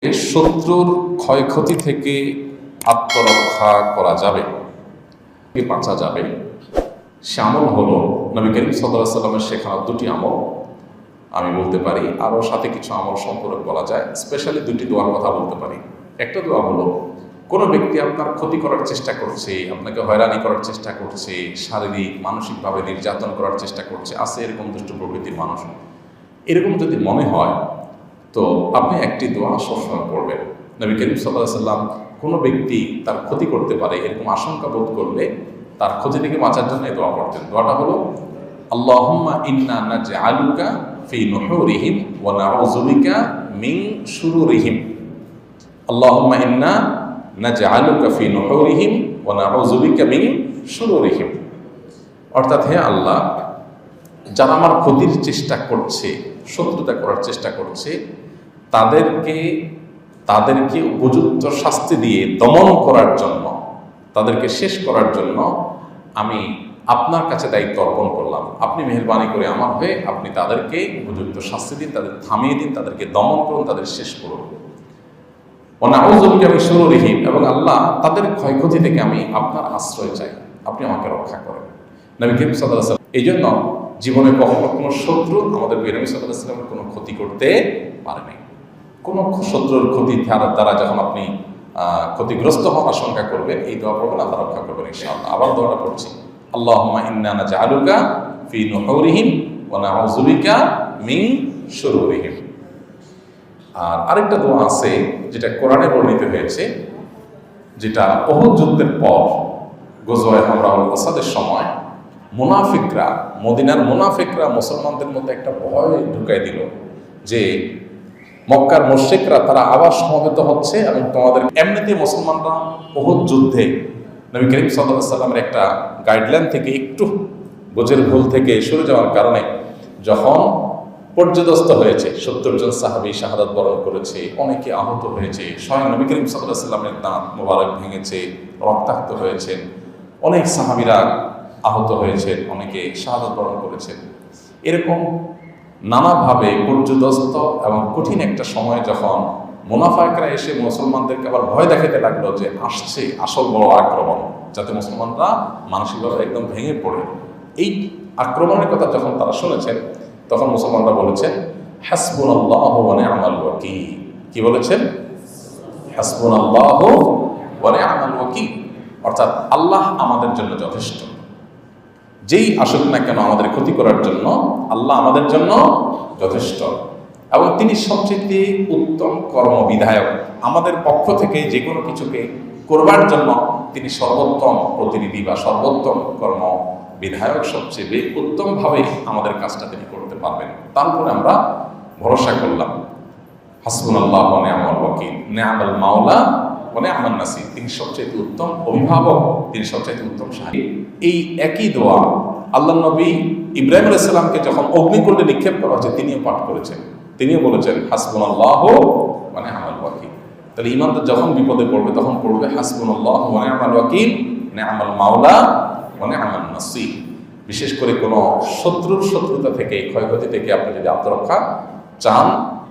শত্রুর ক্ষয়ক্ষতি থেকে আত্মরক্ষা করা যাবে, বাঁচা যাবে। সে আমল হলো নবী করিম সাল্লাল্লাহু আলাইহি ওয়াসাল্লামের শেখানো দুটি আমল। আমি বলতে পারি আরও সাথে কিছু আমল সম্পর্কে বলা যায়, স্পেশালি দুটি দোয়ার কথা বলতে পারি। একটা দোয়া হলো, কোনো ব্যক্তি আপনার ক্ষতি করার চেষ্টা করছে, আপনাকে হয়রানি করার চেষ্টা করছে, শারীরিক মানসিকভাবে নির্যাতন করার চেষ্টা করছে, আছে এরকম দুষ্ট প্রকৃতির মানুষ, এরকম যদি মনে হয় তো আপনি একটি দোয়া সবসময় পড়বেন। নবী করিম সাল্লাল্লাহু আলাইহি ওয়াসাল্লাম কোনো ব্যক্তি তার ক্ষতি করতে পারে এরকম আশঙ্কা বোধ করলে তার ক্ষতি থেকে বাঁচার জন্য এই দোয়া পড়তেন। দোয়াটা হলো, আল্লাহুম্মা ইন্না নাজআলুকা ফি নুহুরিহিম ওয়া নাউযু বিকা মিন শুরুরিহিম। আল্লাহুম্মা ইন্না নাজআলুকা ফি নুহুরিহিম ওয়া নাউযু বিকা মিন শুরুরিহিম। অর্থাৎ, হে আল্লাহ, যারা আমার ক্ষতির চেষ্টা করছে, শত্রুতা করার চেষ্টা করছে, তাদেরকে উপযুক্ত শাস্তি দিয়ে দমন করার জন্য, তাদেরকে শেষ করার জন্য আমি আপনার কাছে দায়িত্ব অর্পণ করলাম। আপনি মেহেরবানি করে আমার হয়ে আপনি তাদেরকে উপযুক্ত শাস্তি দিন, তাদের থামিয়ে দিন, তাদেরকে দমন করুন, তাদের শেষ করুন। নাউযু বিকা মিন শুরুরিহিম, এবং আল্লাহ তাদের ক্ষয়ক্ষতি থেকে আমি আপনার আশ্রয় চাই, আপনি আমাকে রক্ষা করেন। নবী করিম সাল্লাল্লাহু আলাইহি ওয়াসাল্লাম এই জন্য জীবনে কখনো কোনো শত্রু আমাদের নবী সাল্লাল্লাহু আলাইহি ওয়াসাল্লামের কোনো ক্ষতি করতে পারেনি। কোনো শত্রুর ক্ষতির দ্বারা যখন আপনি ক্ষতিগ্রস্ত হওয়ার আশঙ্কা করবেন, এই দোয়া পড়বেন, আল্লাহ রক্ষা করবেন ইনশাআল্লাহ। আবার দোয়াটা পড়ছি, আল্লাহুম্মা ইন্না নাজআলুকা ফি নুহুরিহিম ওয়া নাউযু বিকা মিন শুরুরিহিম। আর আরেকটা দোয়া আছে যেটা কোরআনে বর্ণিত হয়েছে, যেটা উহুদ যুদ্ধের পর গজওয়ায়ে হামরাউল আসাদের সময় মুনাফিকরা, মদিনার মুনাফিকরা মুসলমানদের মধ্যে একটা ভয় ঢুকাই দিল যে মক্কার মুশরিকরা তারা আবার সমবেত হচ্ছে এবং তোমাদের এমনিতে মুসলমানরা উহুদ যুদ্ধে নবী করিম সাল্লাল্লাহু আলাইহি ওয়াসাল্লামের একটা গাইডলাইন থেকে একটু বোঝের ভুল থেকে সরে যাওয়ার কারণে যখন পর্যদস্ত হয়েছে, 70 জন সাহাবী শাহাদাত বরণ করেছে, অনেকে আহত হয়েছে, স্বয়ং নবী করিম সাল্লাল্লাহু আলাইহি ওয়াসাল্লামের দাঁত মোবারক ভেঙেছে, রক্তাক্ত হয়েছেন, অনেক সাহাবীরা আহত হয়েছেন, অনেকে শাহাদাত বরণ করেছেন। এরকম নানাভাবে পর্যদস্ত এবং কঠিন একটা সময় যখন মুনাফিকরা এসে মুসলমানদেরকে আবার ভয় দেখাতে লাগলো যে আসছে আসল বড় আক্রমণ, যাতে মুসলমানরা মানসিকভাবে একদম ভেঙে পড়ে, এই আক্রমণের কথা যখন তারা শুনেছেন, তখন মুসলমানরা বলেছেন, হাসবুনাল্লাহু ওয়া নি'মাল ওয়াকিল। কি বলেছেন? হাসবুনাল্লাহু ওয়া নি'মাল ওয়াকিল, অর্থাৎ আল্লাহ আমাদের জন্য যথেষ্ট। যেই আসুক না কেন আমাদের ক্ষতি করার জন্য আল্লাহ আমাদের জন্য যথেষ্ট, এবং তিনি সবচেয়ে উত্তম কর্মবিধায়ক। আমাদের পক্ষ থেকে যে কোনো কিছুকে করবার জন্য তিনি সর্বোত্তম প্রতিনিধি বা সর্বোত্তম কর্ম বিধায়ক, সবচেয়ে উত্তমভাবে আমাদের কাজটা তিনি করতে পারবেন। তারপরে আমরা ভরসা করলাম, হাসবুনাল্লাহু ওয়া নি'মাল ওয়াকিল, নি'মাল মাওলা ওয়া নি'মান নাসির। তিনি সবচেয়ে উত্তম অভিভাবক, তিনি সবচেয়ে উত্তম সাহায্য। এই একই দোয়া আল্লাহ নবী ইব্রাহিম আলাইহিস সালামকে যখন অগ্নিকুণ্ডে নিক্ষেপ করা হয়েছে তিনিও পাঠ করেছেন, তিনিও বলেছেন হাসবুনাল্লাহু ওয়া নি'মাল ওয়াকিল। তাহলে ইমানদার যখন বিপদে পড়বে তখন পড়বে হাসবুনাল্লাহু ওয়া নি'মাল ওয়াকিল, নি'মাল মাওলা ওয়া নি'মান নাসির। বিশেষ করে কোনো শত্রুতা থেকে, ক্ষয়ক্ষতি থেকে আপনি যদি আত্মরক্ষা চান,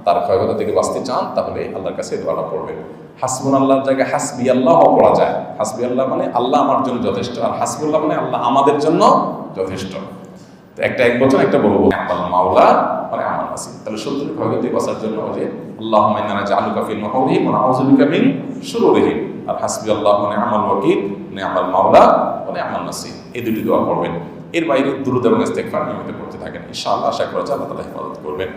তার ক্ষয়ক্ষতি থেকে বাঁচতে চান, তাহলে আল্লাহর কাছে দোয়াটা পড়বেন। হাসবুনাল্লাহর জায়গায় হাসবি আল্লাহ পড়া যায়। হাসবি আল্লাহ মানে আল্লাহ আমার জন্য যথেষ্ট, আর হাসবুল্লাহ মানে আল্লাহ আমাদের জন্য যথেষ্ট। তো এক বচন একটা বলবো, নি'মাল মাওলা ওয়া নি'মান নাসির। তাহলে শত্রুর ক্ষয়ক্ষতি বাঁচার জন্য যে আল্লাহুম্মা ইন্না নাজআলুকা ফি নুহুরিহিম ওয়া নাউযু বিকা মিন শুরুরিহিম, আর হাসবি আল্লাহু ওয়া নি'মাল ওয়াকিল, নি'মাল মাওলা ওয়া নি'মান নাসির, এই দুটি দোয়া পড়বেন। এর বাইরে দুরূদ এবং ইস্তেগফার নিয়মিত করতে থাকেন, ইনশাআল্লাহ আশা করা যায় আল্লাহ তাআলা হেফাজত করবেন।